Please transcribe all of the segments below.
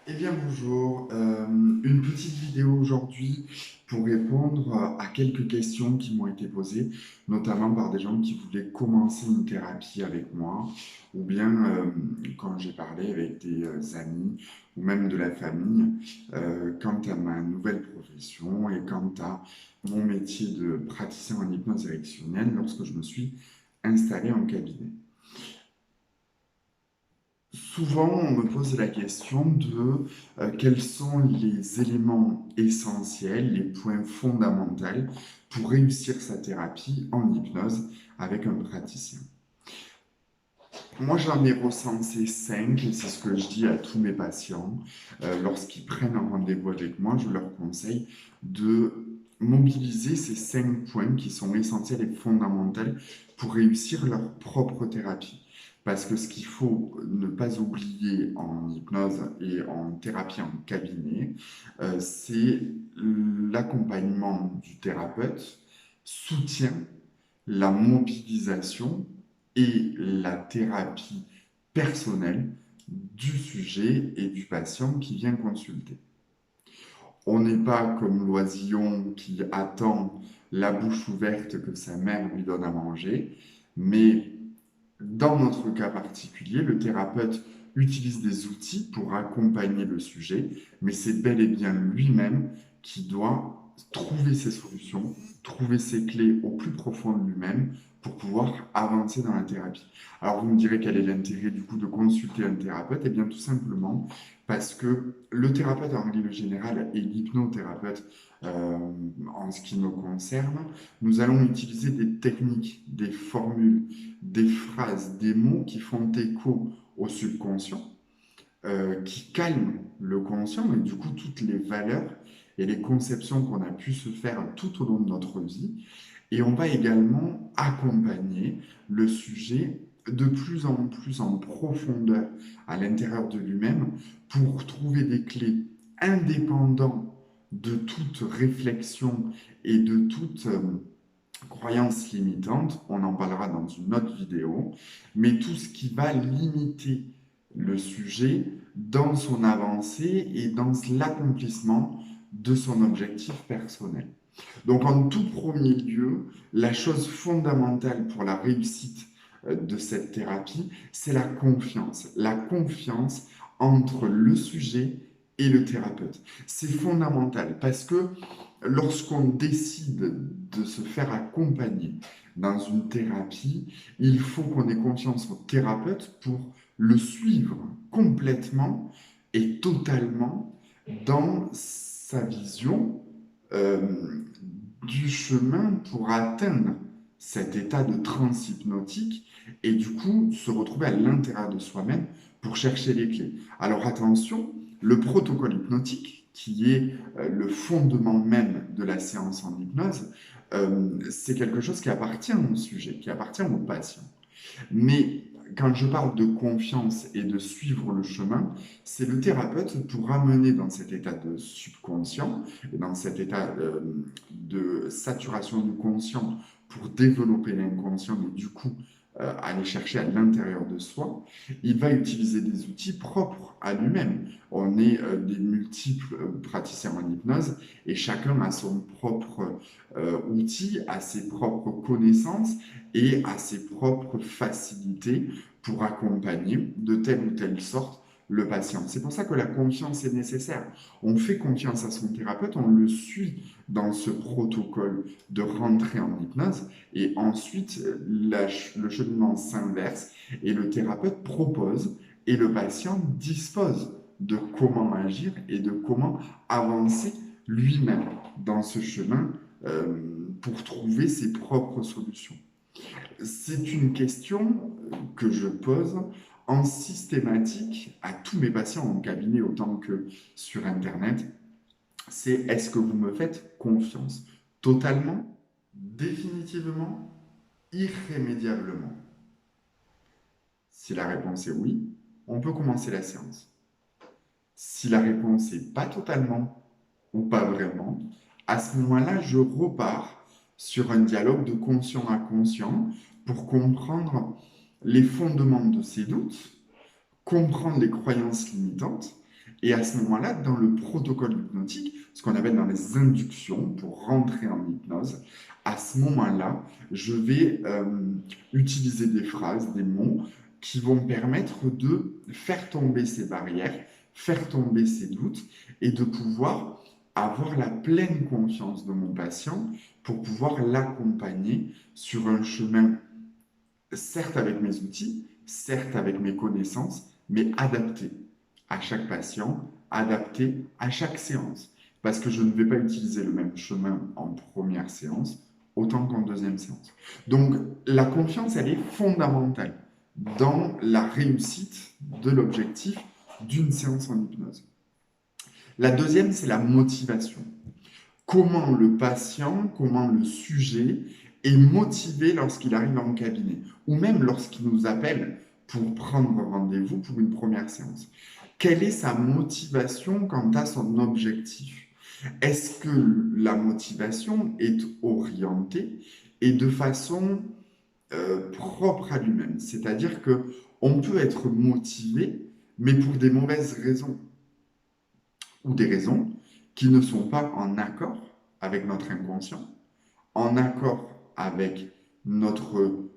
Eh bien bonjour, une petite vidéo aujourd'hui pour répondre à quelques questions qui m'ont été posées, notamment par des gens qui voulaient commencer une thérapie avec moi, ou bien quand j'ai parlé avec des amis ou même de la famille, quant à ma nouvelle profession et quant à mon métier de praticien en hypnose érectionnelle lorsque je me suis installé en cabinet. Souvent, on me pose la question de quels sont les éléments essentiels, les points fondamentaux pour réussir sa thérapie en hypnose avec un praticien. Moi, j'en ai recensé cinq, et c'est ce que je dis à tous mes patients. Lorsqu'ils prennent un rendez-vous avec moi, je leur conseille de mobiliser ces cinq points qui sont essentiels et fondamentaux pour réussir leur propre thérapie. Parce que ce qu'il faut ne pas oublier en hypnose et en thérapie en cabinet, c'est l'accompagnement du thérapeute, soutien, la mobilisation et la thérapie personnelle du sujet et du patient qui vient consulter. On n'est pas comme l'oisillon qui attend la bouche ouverte que sa mère lui donne à manger, mais dans notre cas particulier, le thérapeute utilise des outils pour accompagner le sujet, mais c'est bel et bien lui-même qui doit trouver ses solutions, trouver ses clés au plus profond de lui-même pour pouvoir avancer dans la thérapie. Alors vous me direz quel est l'intérêt du coup de consulter un thérapeute? Eh bien tout simplement parce que le thérapeute en règle générale et l'hypnothérapeute euh, en ce qui me concerne, nous allons utiliser des techniques, des formules, des phrases, des mots qui font écho au subconscient, qui calment le conscient et du coup toutes les valeurs et les conceptions qu'on a pu se faire tout au long de notre vie. Et on va également accompagner le sujet de plus en plus en profondeur à l'intérieur de lui-même pour trouver des clés indépendantes de toute réflexion et de toute croyances limitantes, on en parlera dans une autre vidéo, mais tout ce qui va limiter le sujet dans son avancée et dans l'accomplissement de son objectif personnel. Donc en tout premier lieu, la chose fondamentale pour la réussite de cette thérapie, c'est la confiance. La confiance entre le sujet et le thérapeute. C'est fondamental parce que lorsqu'on décide de se faire accompagner dans une thérapie, il faut qu'on ait confiance au thérapeute pour le suivre complètement et totalement dans sa vision euh, du chemin pour atteindre cet état de transe hypnotique et du coup se retrouver à l'intérieur de soi-même pour chercher les clés. Alors attention, le protocole hypnotique, qui est le fondement même de la séance en hypnose, c'est quelque chose qui appartient au sujet, qui appartient au patient. Mais quand je parle de confiance et de suivre le chemin, c'est le thérapeute pour amener dans cet état de subconscient, et dans cet état de saturation du conscient pour développer l'inconscient et du coup aller chercher à l'intérieur de soi, il va utiliser des outils propres à lui-même. On est des multiples praticiens en hypnose et chacun a son propre outil, a ses propres connaissances et à ses propres facilités pour accompagner de telle ou telle sorte le patient. C'est pour ça que la confiance est nécessaire. On fait confiance à son thérapeute, on le suit dans ce protocole de rentrée en hypnose et ensuite le cheminement s'inverse et le thérapeute propose et le patient dispose de comment agir et de comment avancer lui-même dans ce chemin pour trouver ses propres solutions. C'est une question que je pose en systématique à tous mes patients en cabinet autant que sur Internet. C'est est-ce que vous me faites confiance? Totalement, définitivement, irrémédiablement. Si la réponse est oui, on peut commencer la séance. Si la réponse est pas totalement ou pas vraiment, à ce moment-là, je repars sur un dialogue de conscient à conscient pour comprendre les fondements de ces doutes, comprendre les croyances limitantes Et à ce moment-là, dans le protocole hypnotique, ce qu'on appelle dans les inductions pour rentrer en hypnose, à ce moment-là, je vais utiliser des phrases, des mots qui vont permettre de faire tomber ces barrières, faire tomber ces doutes et de pouvoir avoir la pleine confiance de mon patient pour pouvoir l'accompagner sur un chemin, certes avec mes outils, certes avec mes connaissances, mais adapté à chaque patient, adapté à chaque séance. Parce que je ne vais pas utiliser le même chemin en première séance autant qu'en deuxième séance. Donc la confiance, elle est fondamentale dans la réussite de l'objectif d'une séance en hypnose. La deuxième, c'est la motivation. Comment le patient, comment le sujet est motivé lorsqu'il arrive en cabinet, ou même lorsqu'il nous appelle pour prendre rendez-vous pour une première séance. Quelle est sa motivation quant à son objectif? Est-ce que la motivation est orientée et de façon propre à lui-même? C'est-à-dire que on peut être motivé, mais pour des mauvaises raisons ou des raisons qui ne sont pas en accord avec notre inconscient, en accord avec notre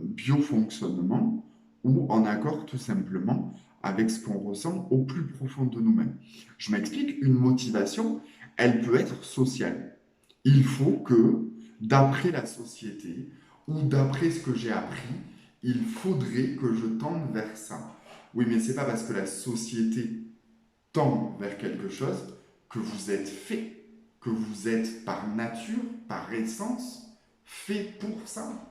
biofonctionnement ou en accord tout simplement avec ce qu'on ressent au plus profond de nous-mêmes. Je m'explique, une motivation, elle peut être sociale. Il faut que, d'après la société ou d'après ce que j'ai appris, il faudrait que je tende vers ça. Oui, mais c'est pas parce que la société tend vers quelque chose que vous êtes fait, que vous êtes par nature, par essence, fait pour ça.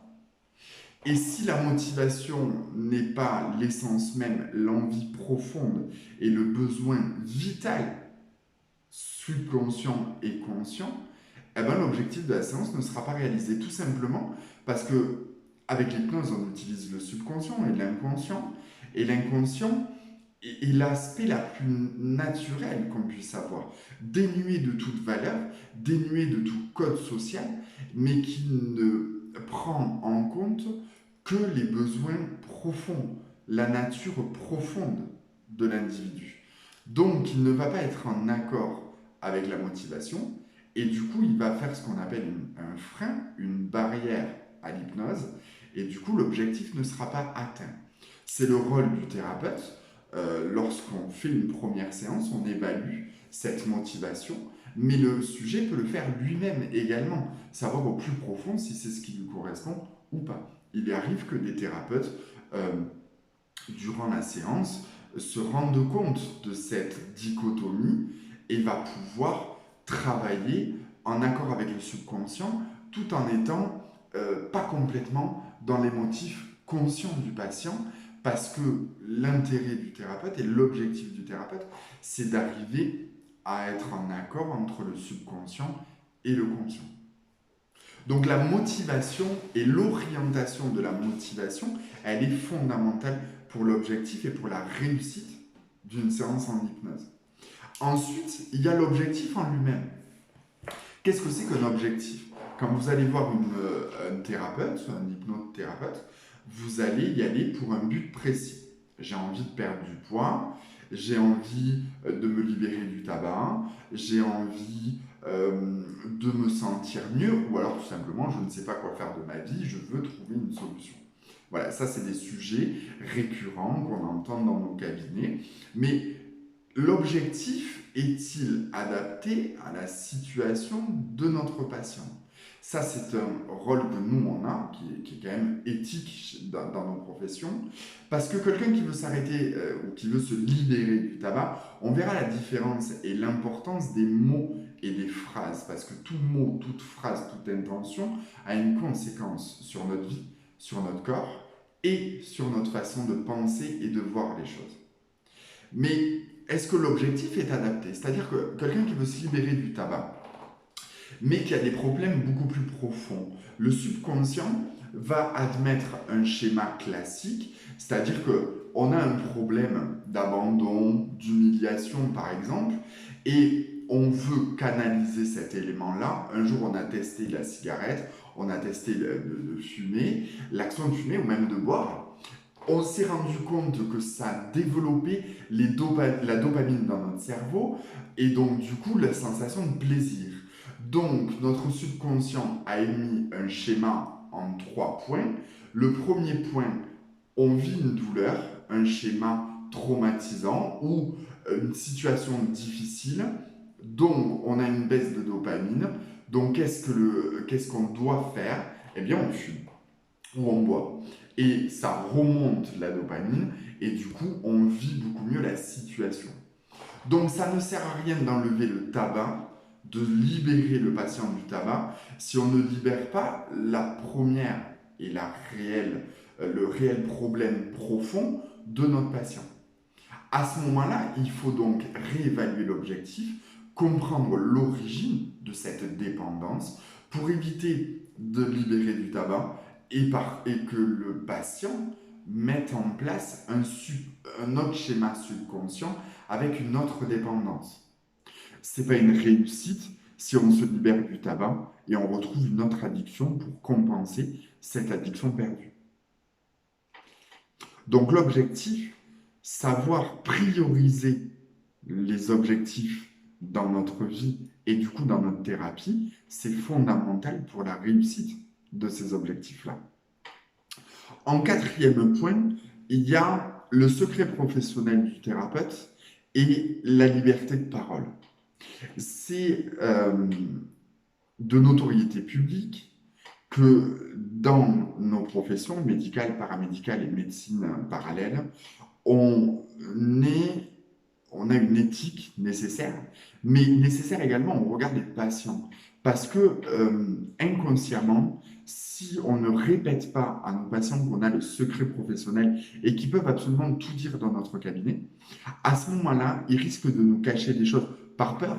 Et si la motivation n'est pas l'essence même, l'envie profonde et le besoin vital, subconscient et conscient, eh ben, l'objectif de la séance ne sera pas réalisé. Tout simplement parce que avec l'hypnose, on utilise le subconscient et l'inconscient. Et l'inconscient, et l'aspect la plus naturelle qu'on puisse avoir, dénué de toute valeur, dénué de tout code social, mais qui ne prend en compte que les besoins profonds, la nature profonde de l'individu. Donc, il ne va pas être en accord avec la motivation, et du coup, il va faire ce qu'on appelle un frein, une barrière à l'hypnose, et du coup, l'objectif ne sera pas atteint. C'est le rôle du thérapeute. Lorsqu'on fait une première séance, on évalue cette motivation, mais le sujet peut le faire lui-même également, savoir au plus profond si c'est ce qui lui correspond ou pas. Il arrive que des thérapeutes, euh, durant la séance, se rendent compte de cette dichotomie et va pouvoir travailler en accord avec le subconscient tout en étant pas complètement dans les motifs conscients du patient, parce que l'intérêt du thérapeute et l'objectif du thérapeute, c'est d'arriver à être en accord entre le subconscient et le conscient. Donc la motivation et l'orientation de la motivation, elle est fondamentale pour l'objectif et pour la réussite d'une séance en hypnose. Ensuite, il y a l'objectif en lui-même. Qu'est-ce que c'est qu'un objectif? Quand vous allez voir un thérapeute, un hypnothérapeute, vous allez y aller pour un but précis. J'ai envie de perdre du poids, j'ai envie de me libérer du tabac, j'ai envie de me sentir mieux, ou alors tout simplement, je ne sais pas quoi faire de ma vie, je veux trouver une solution. Voilà, ça c'est des sujets récurrents qu'on entend dans nos cabinets, mais l'objectif est-il adapté à la situation de notre patient? Ça, c'est un rôle que nous, on a, qui est quand même éthique dans nos professions, parce que quelqu'un qui veut s'arrêter ou qui veut se libérer du tabac, on verra la différence et l'importance des mots et des phrases, parce que tout mot, toute phrase, toute intention a une conséquence sur notre vie, sur notre corps et sur notre façon de penser et de voir les choses. Mais est-ce que l'objectif est adapté? C'est-à-dire que quelqu'un qui veut se libérer du tabac, mais qui a des problèmes beaucoup plus profonds, le subconscient va admettre un schéma classique, c'est-à-dire qu'on a un problème d'abandon, d'humiliation par exemple, et on veut canaliser cet élément-là. Un jour, on a testé la cigarette, on a testé de fumer, l'action de fumer ou même de boire. on s'est rendu compte que ça développait la dopamine dans notre cerveau et donc du coup la sensation de plaisir. Donc notre subconscient a émis un schéma en 3 points. Le premier point, on vit une douleur, un schéma traumatisant ou une situation difficile, donc on a une baisse de dopamine. Donc qu'est-ce qu'on doit faire? Eh bien on fume ou on boit. Et ça remonte la dopamine et du coup on vit beaucoup mieux la situation. Donc ça ne sert à rien d'enlever le tabac, de libérer le patient du tabac, si on ne libère pas la première et le réel problème profond de notre patient. À ce moment-là, il faut donc réévaluer l'objectif, comprendre l'origine de cette dépendance pour éviter de libérer du tabac et que le patient mette en place un autre schéma subconscient avec une autre dépendance. Ce n'est pas une réussite si on se libère du tabac et on retrouve une autre addiction pour compenser cette addiction perdue. Donc l'objectif, savoir prioriser les objectifs dans notre vie et du coup dans notre thérapie, c'est fondamental pour la réussite de ces objectifs-là. En quatrième point, il y a le secret professionnel du thérapeute et la liberté de parole. C'est de notoriété publique que dans nos professions médicales, paramédicales et médecine parallèle, on a une éthique nécessaire, mais nécessaire également au regard des patients. Parce que inconsciemment, si on ne répète pas à nos patients qu'on a le secret professionnel et qu'ils peuvent absolument tout dire dans notre cabinet, à ce moment-là, ils risquent de nous cacher des choses par peur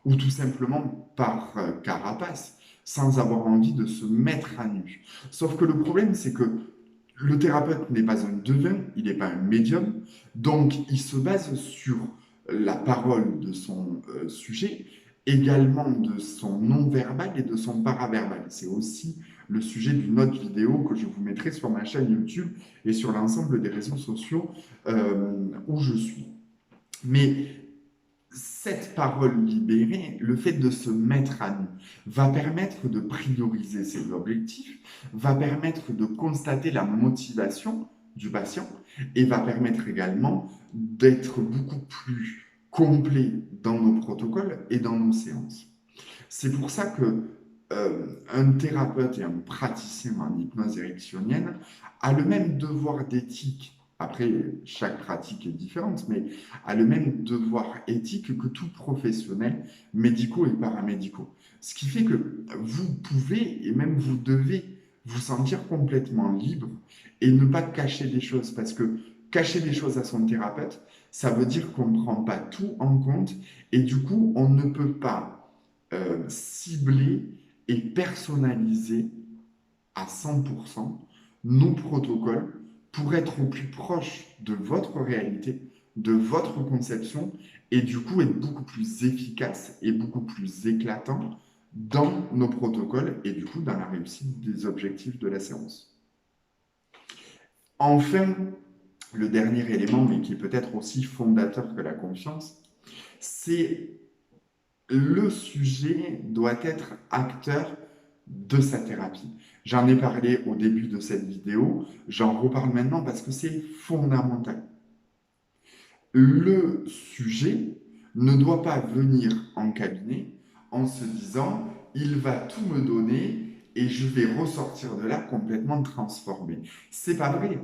ou tout simplement par carapace, sans avoir envie de se mettre à nu. Sauf que le problème, c'est que le thérapeute n'est pas un devin, il n'est pas un médium, donc il se base sur la parole de son sujet, également de son non-verbal et de son paraverbal. C'est aussi le sujet d'une autre vidéo que je vous mettrai sur ma chaîne YouTube et sur l'ensemble des réseaux sociaux où je suis. Mais cette parole libérée, le fait de se mettre à nu, va permettre de prioriser ses objectifs, va permettre de constater la motivation du patient et va permettre également d'être beaucoup plus complet dans nos protocoles et dans nos séances. C'est pour ça que un thérapeute et un praticien en hypnose érectionienne a le même devoir d'éthique. Après, chaque pratique est différente, mais a le même devoir éthique que tout professionnel, médicaux et paramédicaux. Ce qui fait que vous pouvez et même vous devez vous sentir complètement libre et ne pas cacher des choses, parce que cacher des choses à son thérapeute, ça veut dire qu'on ne prend pas tout en compte et du coup, on ne peut pas cibler et personnaliser à 100% nos protocoles pour être au plus proche de votre réalité, de votre conception, et du coup être beaucoup plus efficace et beaucoup plus éclatant dans nos protocoles et du coup dans la réussite des objectifs de la séance. Enfin, le dernier élément, mais qui est peut-être aussi fondateur que la confiance, c'est le sujet doit être acteur de sa thérapie. J'en ai parlé au début de cette vidéo, j'en reparle maintenant parce que c'est fondamental. Le sujet ne doit pas venir en cabinet en se disant « il va tout me donner et je vais ressortir de là complètement transformé ». C'est pas vrai.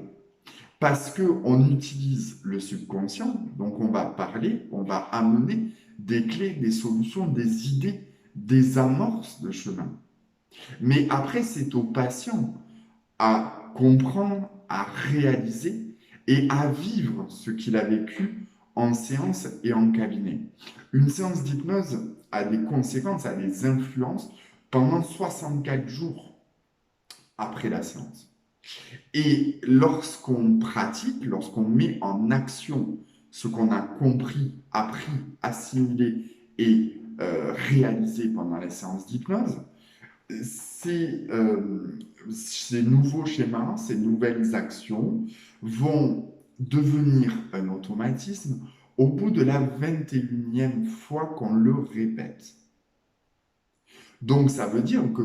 Parce qu'on utilise le subconscient, donc on va parler, on va amener des clés, des solutions, des idées, des amorces de chemin. Mais après, c'est au patient à comprendre, à réaliser et à vivre ce qu'il a vécu en séance et en cabinet. Une séance d'hypnose a des conséquences, a des influences pendant 64 jours après la séance. Et lorsqu'on pratique, lorsqu'on met en action ce qu'on a compris, appris, assimilé et réalisé pendant les séances d'hypnose, Ces nouveaux schémas, ces nouvelles actions vont devenir un automatisme au bout de la 21e fois qu'on le répète. Donc ça veut dire que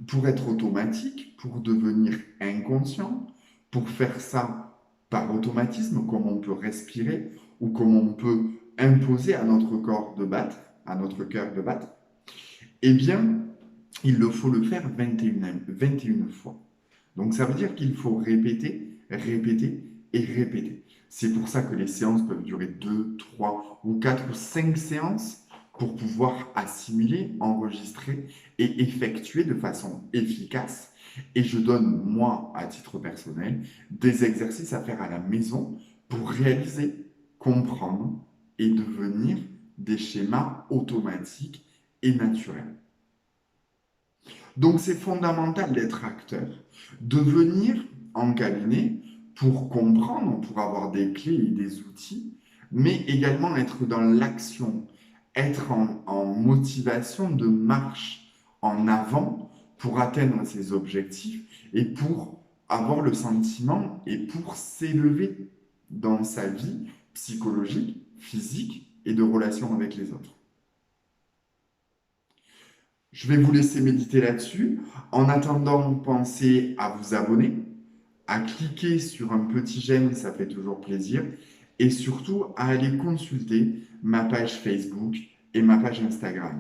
pour être automatique, pour devenir inconscient, pour faire ça par automatisme, comme on peut respirer ou comme on peut imposer à notre corps de battre, à notre cœur de battre, eh bien, il faut le faire 21 fois. Donc ça veut dire qu'il faut répéter, répéter et répéter. C'est pour ça que les séances peuvent durer 2, 3 ou 4 ou 5 séances pour pouvoir assimiler, enregistrer et effectuer de façon efficace. Et je donne, moi, à titre personnel, des exercices à faire à la maison pour réaliser, comprendre et devenir des schémas automatiques et naturels. Donc c'est fondamental d'être acteur, de venir en cabinet pour comprendre, pour avoir des clés et des outils, mais également être dans l'action, être en motivation de marche en avant pour atteindre ses objectifs et pour avoir le sentiment et pour s'élever dans sa vie psychologique, physique et de relation avec les autres. Je vais vous laisser méditer là-dessus. En attendant, pensez à vous abonner, à cliquer sur un petit j'aime, ça fait toujours plaisir, et surtout à aller consulter ma page Facebook et ma page Instagram.